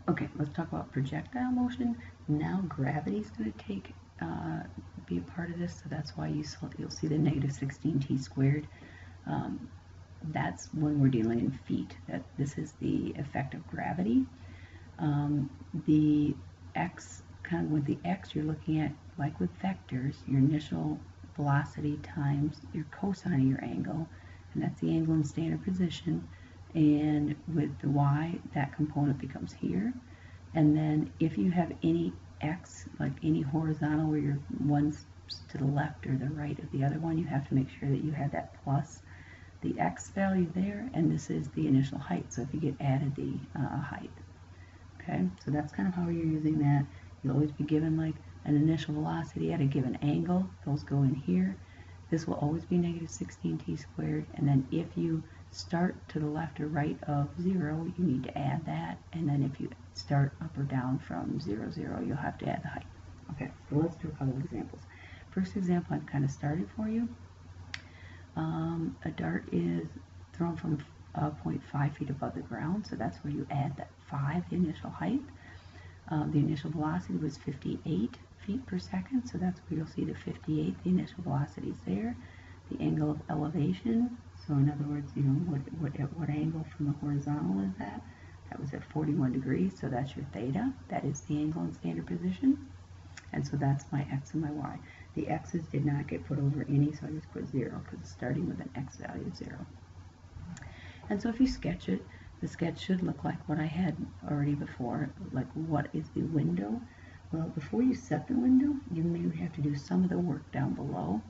Okay, let's talk about projectile motion. Now gravity is going to be a part of this, so that's why you'll see the negative 16t squared. That's when we're dealing in feet. This is the effect of gravity. The x, kind of with the x, you're looking at, like with vectors, your initial velocity times your cosine of your angle, and that's the angle in standard position. And with the y, that component becomes here. And then if you have any x, like any horizontal where your one's to the left or the right of the other one, you have to make sure that you have that plus the x value there, and this is the initial height. So if you get added the height. Okay, so that's kind of how you're using that. You'll always be given like an initial velocity at a given angle. Those go in here. This will always be negative 16t squared, and then if you start to the left or right of 0, you need to add that, and then if you start up or down from 0, 0, you'll have to add the height. Okay, so let's do a couple of examples. First example I've kind of started for you. A dart is thrown from 0.5 feet above the ground, so that's where you add that 5, the initial height. The initial velocity was 58 feet per second, so that's where you'll see the 58, the initial velocity is there. The angle of elevation, so in other words, you know, what angle from the horizontal is that? That was at 41 degrees, so that's your theta. That is the angle in standard position. And so that's my x and my y. The x's did not get put over any, so I just put 0 because it's starting with an x value of 0. And so if you sketch it, the sketch should look like what I had already before, like what is the window? Well, before you set the window, you may have to do some of the work down below.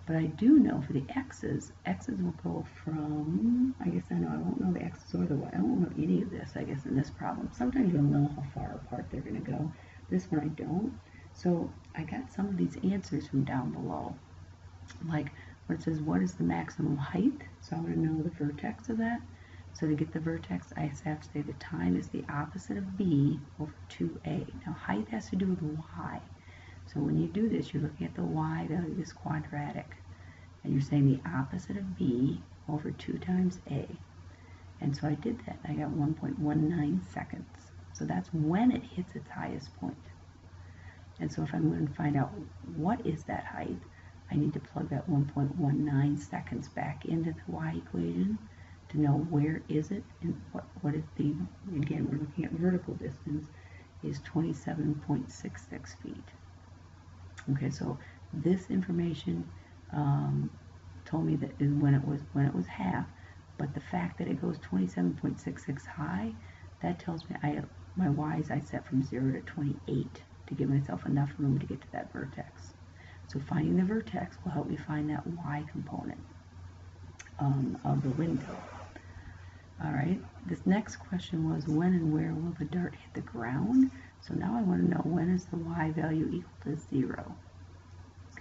But I do know for the x's will go from, I guess I won't know the x's or the y. I won't know any of this, I guess, in this problem. Sometimes you'll know how far apart they're going to go. This one I don't. So I got some of these answers from down below. Like where it says, what is the maximum height? So I want to know the vertex of that. So to get the vertex, I have to say the time is the opposite of b over 2a. Now height has to do with y. So when you do this, you're looking at the y value, this quadratic, and you're saying the opposite of b over 2 times a. And so I did that. I got 1.19 seconds. So that's when it hits its highest point. And so if I'm going to find out what is that height, I need to plug that 1.19 seconds back into the y equation to know where is it and what is the, again, we're looking at vertical distance, is 27.66 feet. Okay, so this information told me that is when it was half, but the fact that it goes 27.66 high, that tells me my y's I set from 0 to 28 to give myself enough room to get to that vertex. So finding the vertex will help me find that y component of the window. All right, this next question was when and where will the dart hit the ground? So now I want to know when is the y value equal to 0.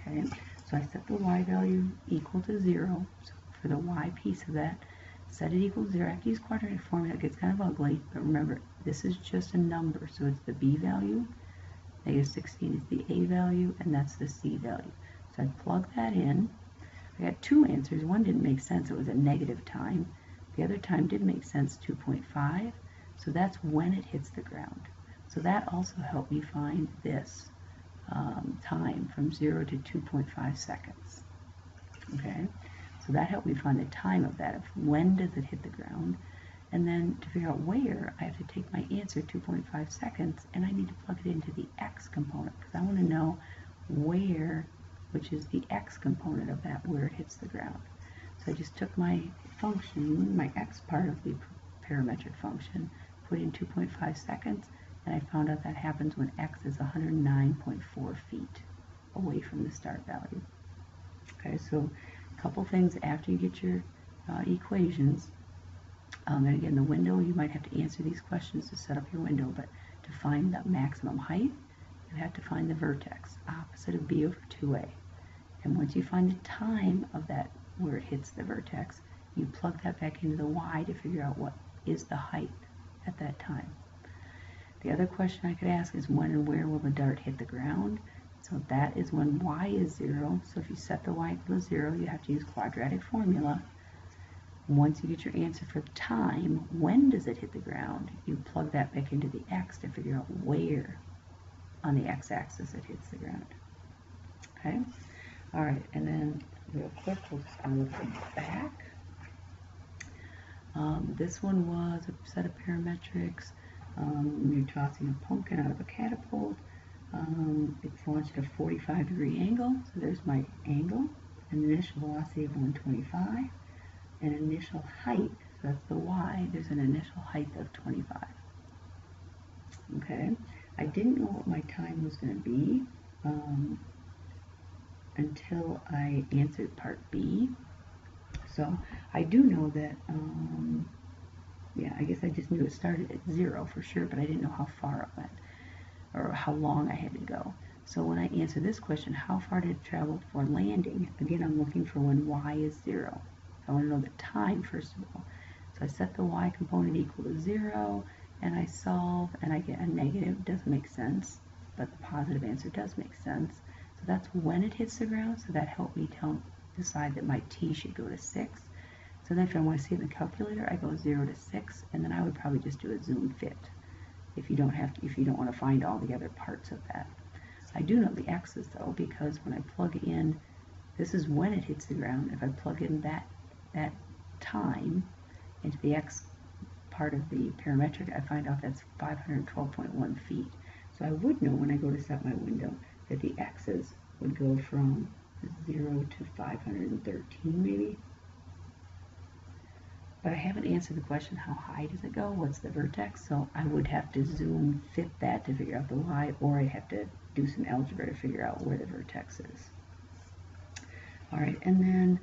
Okay, so I set the y value equal to 0. So for the y piece of that, set it equal to 0. I have to use quadratic formula. It gets kind of ugly, but remember, this is just a number. So it's the b value, negative 16 is the a value, and that's the c value. So I plug that in. I got 2 answers. One didn't make sense. It was a negative time. The other time did make sense, 2.5. So that's when it hits the ground. So that also helped me find this time from 0 to 2.5 seconds. Okay, so that helped me find the time of that, of when does it hit the ground. And then to figure out where, I have to take my answer, 2.5 seconds, and I need to plug it into the x component, because I want to know where, which is the x component of that, where it hits the ground. So I just took my function, my x part of the parametric function, put in 2.5 seconds, and I found out that happens when x is 109.4 feet away from the start value. Okay, so a couple things after you get your equations. And again, the window, you might have to answer these questions to set up your window, but to find the maximum height, you have to find the vertex, opposite of b over 2a. And once you find the time of that, where it hits the vertex, you plug that back into the y to figure out what is the height at that time. The other question I could ask is when and where will the dart hit the ground? So that is when y is 0. So if you set the y equal to 0, you have to use quadratic formula. Once you get your answer for the time, when does it hit the ground, you plug that back into the x to figure out where on the x-axis it hits the ground. Okay? All right, and then real quick, we'll just look at the back. This one was a set of parametrics. You're tossing a pumpkin out of a catapult. It's launched at a 45-degree angle, so there's my angle, an initial velocity of 125, an initial height, so that's the y, there's an initial height of 25. Okay, I didn't know what my time was going to be until I answered part B. So I do know that, yeah, I guess I just knew it started at 0 for sure, but I didn't know how far it went or how long I had to go. So when I answer this question, how far did it travel before landing? Again, I'm looking for when y is 0. I want to know the time first of all. So I set the y component equal to 0, and I solve, and I get a negative. Doesn't make sense, but the positive answer does make sense. So that's when it hits the ground, so that helped me decide that my t should go to 6. So then if I want to see it in the calculator, I go 0 to 6, and then I would probably just do a zoom fit if you don't want to find all the other parts of that. I do know the x's though, because when I plug in, this is when it hits the ground. If I plug in that time into the x part of the parametric, I find out that's 512.1 feet. So I would know when I go to set my window that the x's would go from 0 to 513 maybe. But I haven't answered the question, how high does it go? What's the vertex? So I would have to zoom fit that to figure out the y, or I'd have to do some algebra to figure out where the vertex is. All right, and then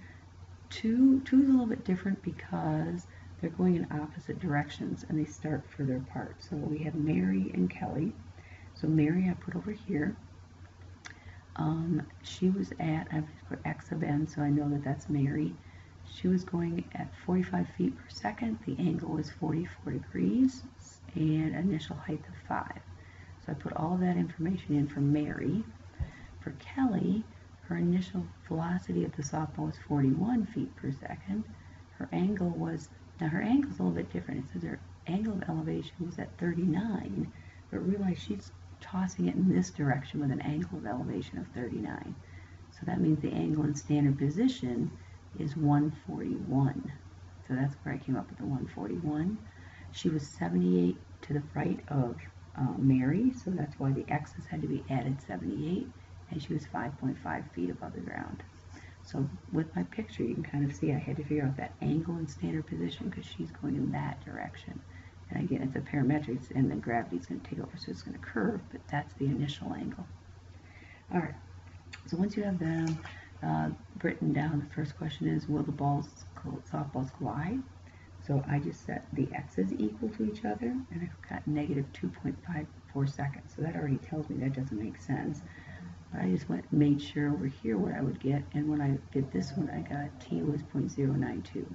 two is a little bit different because they're going in opposite directions and they start further apart. So we have Mary and Kelly. So Mary I put over here. She was at, I've put x of n, so I know that that's Mary. She was going at 45 feet per second. The angle was 44 degrees and initial height of 5. So I put all of that information in for Mary. For Kelly, her initial velocity of the softball was 41 feet per second. Her angle was, now her angle is a little bit different. It says her angle of elevation was at 39, but realize she's tossing it in this direction with an angle of elevation of 39. So that means the angle in standard position is 141. So that's where I came up with the 141. She was 78 to the right of Mary, so that's why the x's had to be added 78, and she was 5.5 feet above the ground. So with my picture, you can kind of see I had to figure out that angle in standard position because she's going in that direction. And again, it's a parametric, and the gravity's going to take over, so it's going to curve, but that's the initial angle. All right, so once you have them written down, the first question is, will the softballs collide? So I just set the x's equal to each other, and I've got negative 2.54 seconds. So that already tells me that doesn't make sense. But I just made sure over here what I would get, and when I did this one, I got t was 0.092.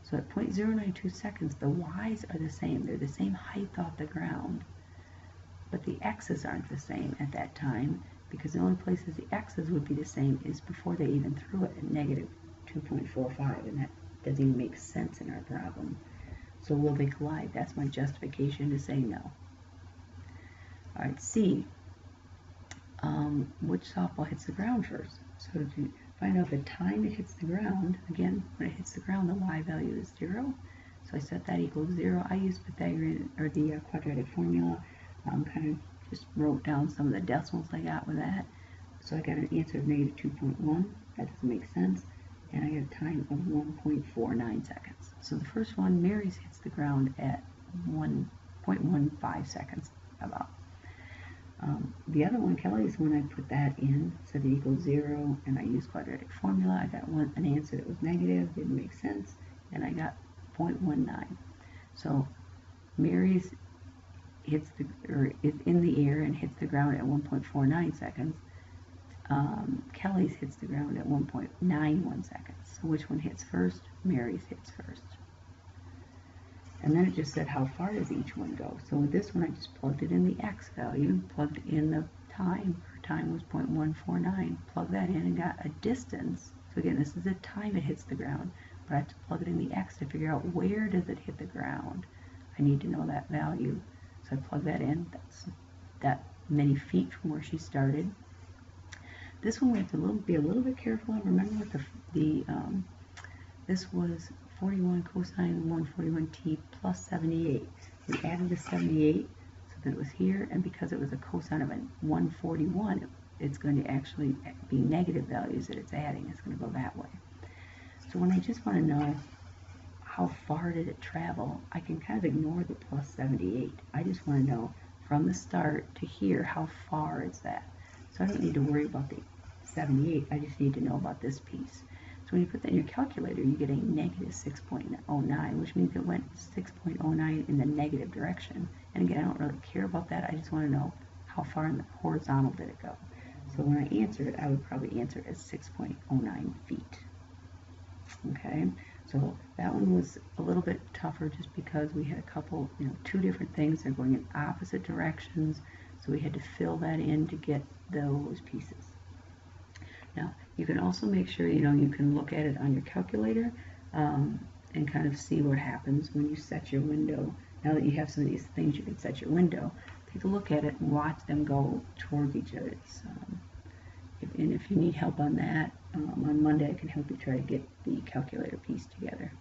So at 0.092 seconds, the y's are the same. They're the same height off the ground, but the x's aren't the same at that time, because the only places the x's would be the same is before they even threw it at negative 2.45, and that doesn't even make sense in our problem. So will they collide? That's my justification to say no. All right, C. Which softball hits the ground first? So to find out the time it hits the ground, again, when it hits the ground, the y value is 0. So I set that equals 0. I used Pythagorean, or the quadratic formula, kind of just wrote down some of the decimals I got with that. So I got an answer of negative 2.1. That doesn't make sense. And I got a time of 1.49 seconds. So the first one, Mary's hits the ground at 1.15 seconds about. The other one, Kelly's, when I put that in, set it equals 0, and I used quadratic formula, I got an answer that was negative, didn't make sense, and I got 0.19. So Mary's is in the air and hits the ground at 1.49 seconds. Kelly's hits the ground at 1.91 seconds. So which one hits first? Mary's hits first. And then it just said how far does each one go. So with this one, I just plugged it in the x value, plugged in the time. Her time was 0.149. Plugged that in and got a distance. So again, this is the time it hits the ground. but I have to plug it in the X to figure out where does it hit the ground. I need to know that value. So I plug that in. That's that many feet from where she started. This one we have to be a little bit careful. Remember what this was 41 cosine 141t plus 78. We added the 78 so that it was here, and because it was a cosine of a 141, it's going to actually be negative values that it's adding. It's going to go that way. So when I just want to know how far did it travel, I can kind of ignore the plus 78. I just want to know from the start to here, how far is that? So I don't need to worry about the 78, I just need to know about this piece. So when you put that in your calculator, you get a negative 6.09, which means it went 6.09 in the negative direction. And again, I don't really care about that, I just want to know how far in the horizontal did it go. So when I answer it, I would probably answer it as 6.09 feet. Okay, so that one was a little bit tougher just because we had a couple, two different things. They're going in opposite directions, so we had to fill that in to get those pieces. Now, you can also make sure, you can look at it on your calculator and kind of see what happens when you set your window. Now that you have some of these things, you can set your window. Take a look at it and watch them go towards each other. And if you need help on that, on Monday I can help you try to get the calculator piece together.